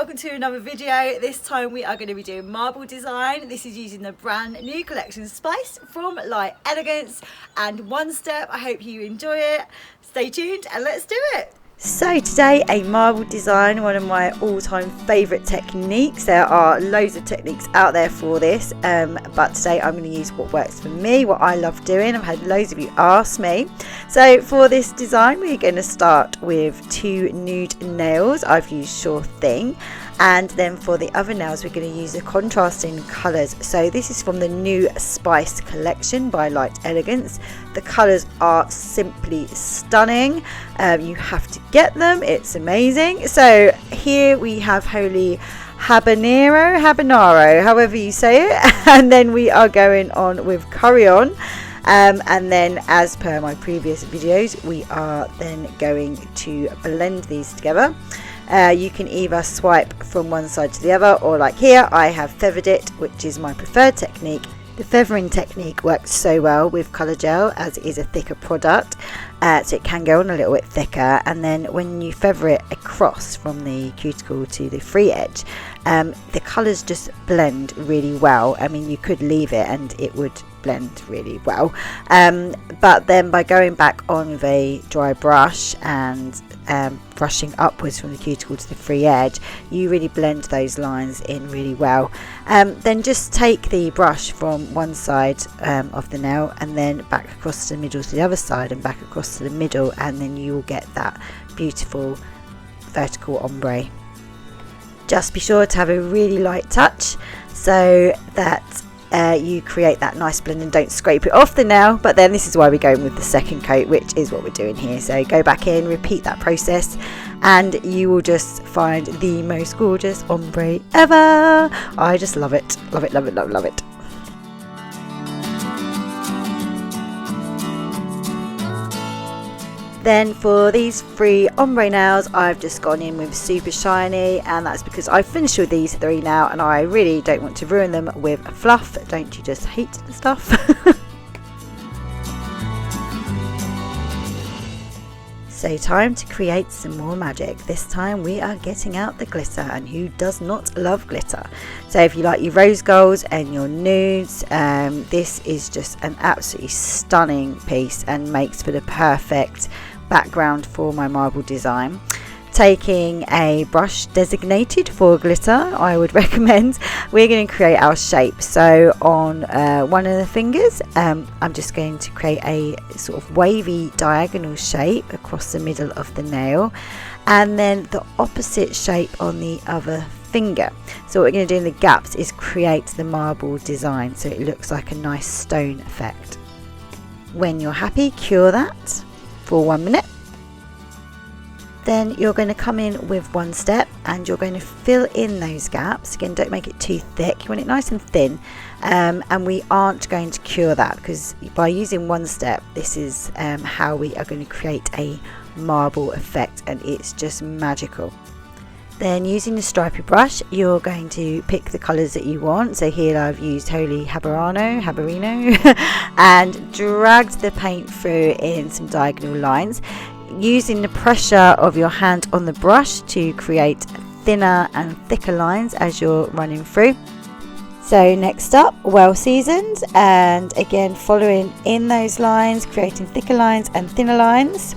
welcome to another video. This time we are going to be doing marble design. This is using the brand new collection Spice from Light Elegance and One Step. I hope you enjoy it. Stay tuned and let's do it. So today, a marble design, one of my all-time favourite techniques. There are loads of techniques out there for this, but today I'm going to use what works for me, what I love doing. I've had loads of you ask me. So for this design, we're going to start with 2 nude nails. I've used Sure Thing. And then for the other nails, we're going to use the contrasting colours. So this is from the new Spice collection by Light Elegance. The colours are simply stunning. You have to get them. It's amazing. So here we have Holy Habanero, however you say it. And then we are going on with Curry-On. And then, as per my previous videos, we are then going to blend these together. You can either swipe from one side to the other, or like here I have feathered it, which is my preferred technique. The feathering technique works so well with colour gel as it is a thicker product, so it can go on a little bit thicker, and then when you feather it across from the cuticle to the free edge, the colours just blend really well. I mean, you could leave it and it would blend really well, but then by going back on with a dry brush and brushing upwards from the cuticle to the free edge, you really blend those lines in really well. Then just take the brush from one side of the nail and then back across to the middle to the other side and back across to the middle, and then you will get that beautiful vertical ombre. Just be sure to have a really light touch so that you create that nice blend and don't scrape it off the nail. But then this is why we're going with the second coat, which is what we're doing here. So go back in, repeat that process, and you will just find the most gorgeous ombre ever. I just love it, love it, love it, love, love it. Then for these 3 ombre nails, I've just gone in with super shiny, and that's because I finished with these 3 now and I really don't want to ruin them with fluff. Don't you just hate the stuff? So time to create some more magic. This time we are getting out the glitter, and who does not love glitter? So if you like your rose golds and your nudes, this is just an absolutely stunning piece and makes for the perfect background for my marble design. Taking a brush designated for glitter, I would recommend, we're going to create our shape. So on one of the fingers, I'm just going to create a sort of wavy diagonal shape across the middle of the nail, and then the opposite shape on the other finger. So what we're going to do in the gaps is create the marble design so it looks like a nice stone effect. When you're happy, cure that for 1 minute. Then you're going to come in with One Step and you're going to fill in those gaps. Again, don't make it too thick, you want it nice and thin, and we aren't going to cure that because by using One Step, this is how we are going to create a marble effect, and it's just magical. Then using the stripy brush, you're going to pick the colours that you want. So here I've used Holy Habanero and dragged the paint through in some diagonal lines, using the pressure of your hand on the brush to create thinner and thicker lines as you're running through. So next up, well seasoned, and again following in those lines, creating thicker lines and thinner lines.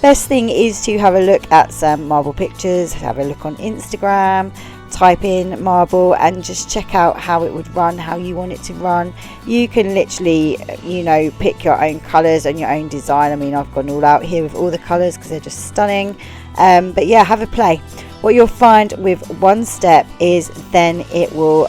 Best thing is to have a look at some marble pictures, have a look on Instagram, type in marble and just check out how it would run, how you want it to run. You can literally, you know, pick your own colours and your own design. I mean, I've gone all out here with all the colours because they're just stunning. But yeah, have a play. What you'll find with One Step is then it will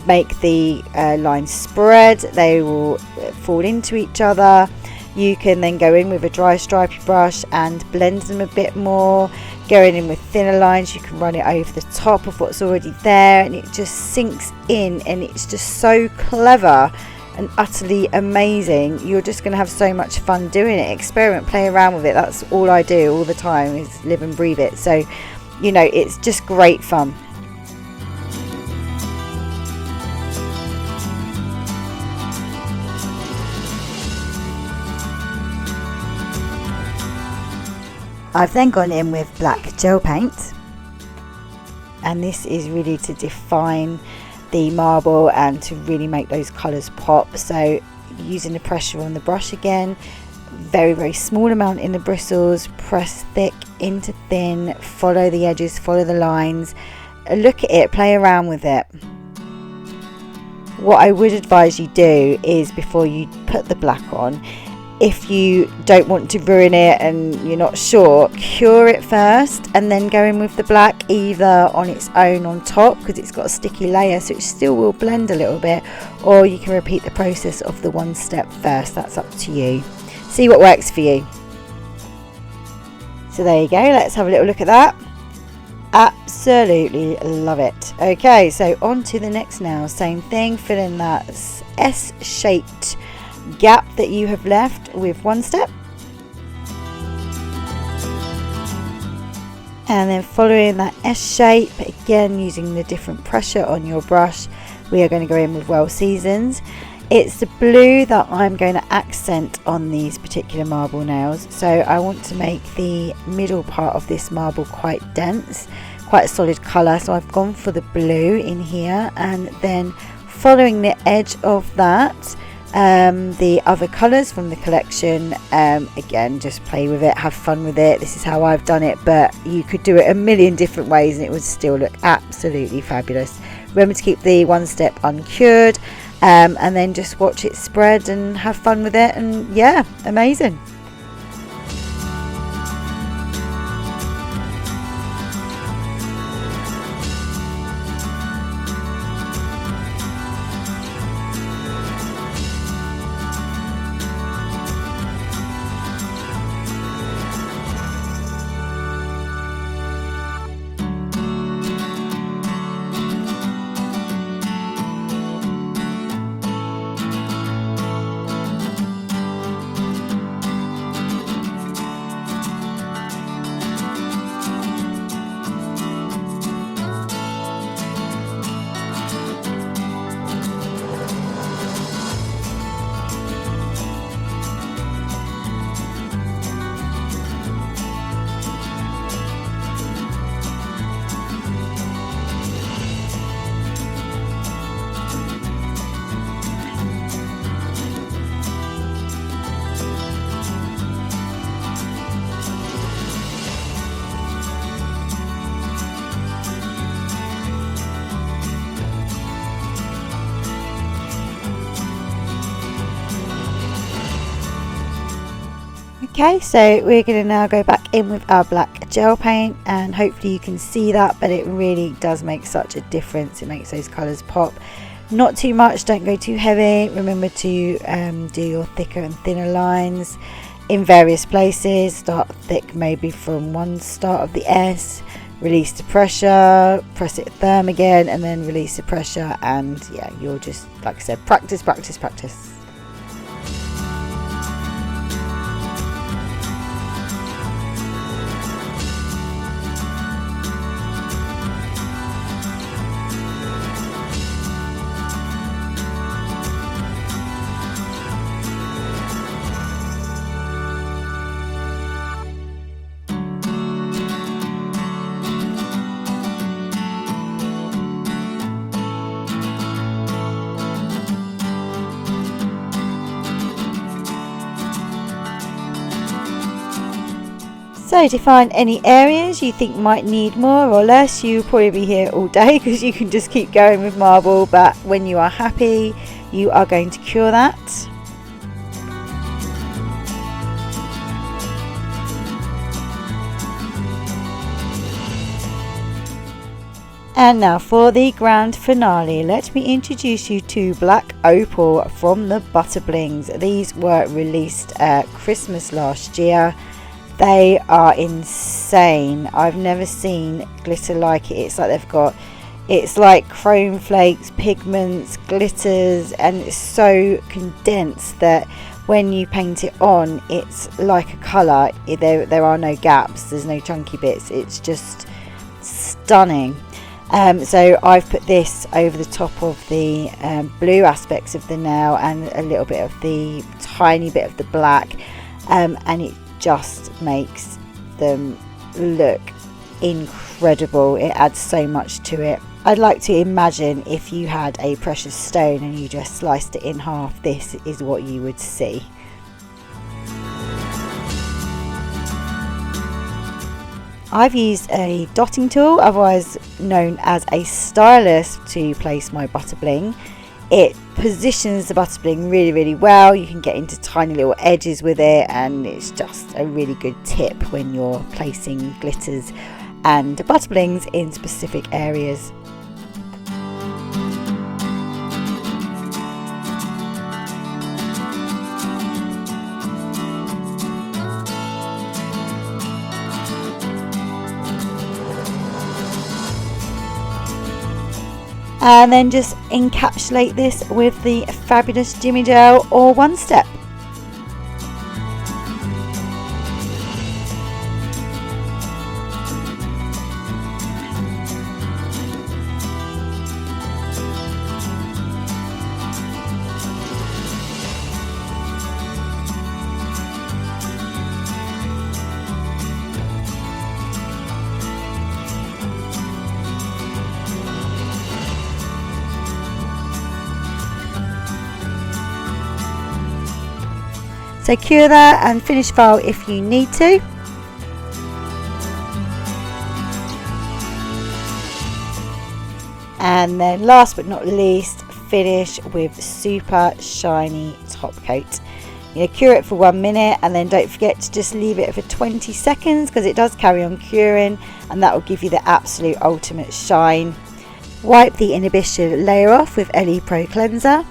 make the lines spread, they will fall into each other. You can then go in with a dry stripy brush and blend them a bit more. Going in with thinner lines, you can run it over the top of what's already there, and it just sinks in, and it's just so clever and utterly amazing. You're just going to have so much fun doing it. Experiment, play around with it. That's all I do all the time, is live and breathe it. So, you know, it's just great fun. I've then gone in with black gel paint and this is really to define the marble and to really make those colours pop. So using the pressure on the brush again, very small amount in the bristles, press thick into thin, follow the edges, follow the lines, look at it, play around with it. What I would advise you do is, before you put the black on, if you don't want to ruin it and you're not sure, cure it first and then go in with the black, either on its own on top because it's got a sticky layer so it still will blend a little bit, or you can repeat the process of the one step first. That's up to you. See what works for you. So there you go, let's have a little look at that. Absolutely love it. Okay, so on to the next now. Same thing, fill in that S-shaped gap that you have left with one step, and then following that S shape again, using the different pressure on your brush, we are going to go in with Well Seasons. It's the blue that I'm going to accent on these particular marble nails, so I want to make the middle part of this marble quite dense, quite a solid colour, so I've gone for the blue in here, and then following the edge of that, the other colours from the collection. Again, just play with it, have fun with it. This is how I've done it, but you could do it a million different ways and it would still look absolutely fabulous. Remember to keep the one step uncured, and then just watch it spread and have fun with it, and yeah, amazing. Okay, so we're going to now go back in with our black gel paint, and hopefully you can see that, but it really does make such a difference. It makes those colours pop. Not too much, don't go too heavy. Remember to do your thicker and thinner lines in various places. Start thick maybe from one start of the S, release the pressure, press it firm again, and then release the pressure, and yeah, you'll just, like I said, practice. So to find any areas you think might need more or less, you'll probably be here all day because you can just keep going with marble, but when you are happy, you are going to cure that. And now for the grand finale, let me introduce you to Black Opal from the Butterblings. These were released at Christmas last year. They are insane. I've never seen glitter like it. It's like chrome flakes, pigments, glitters, and it's so condensed that when you paint it on, it's like a colour. There are no gaps, there's no chunky bits. It's just stunning. So I've put this over the top of the blue aspects of the nail and a little bit of the tiny bit of the black, and it just makes them look incredible. incredible. It adds so much to it. I'd like to imagine if you had a precious stone and you just sliced it in half, this is what you would see. I've used a dotting tool, otherwise known as a stylus, to place my Butterbling. It positions the Butterbling really well. You can get into tiny little edges with it, and it's just a really good tip when you're placing glitters and Butterblings in specific areas. And then just encapsulate this with the fabulous Jimmy Gel or One Step. So cure that and finish file if you need to. And then last but not least, finish with super shiny top coat. Cure it for 1 minute and then don't forget to just leave it for 20 seconds because it does carry on curing, and that will give you the absolute ultimate shine. Wipe the inhibition layer off with LE Pro Cleanser,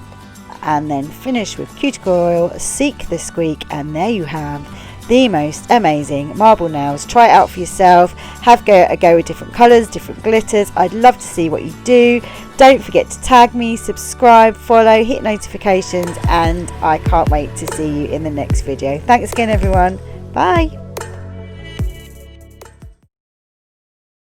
and then finish with cuticle oil, Seek the Squeak, and there you have the most amazing marble nails. Try it out for yourself, have a go with different colours, different glitters. I'd love to see what you do. Don't forget to tag me, subscribe, follow, hit notifications, and I can't wait to see you in the next video. Thanks again everyone, bye.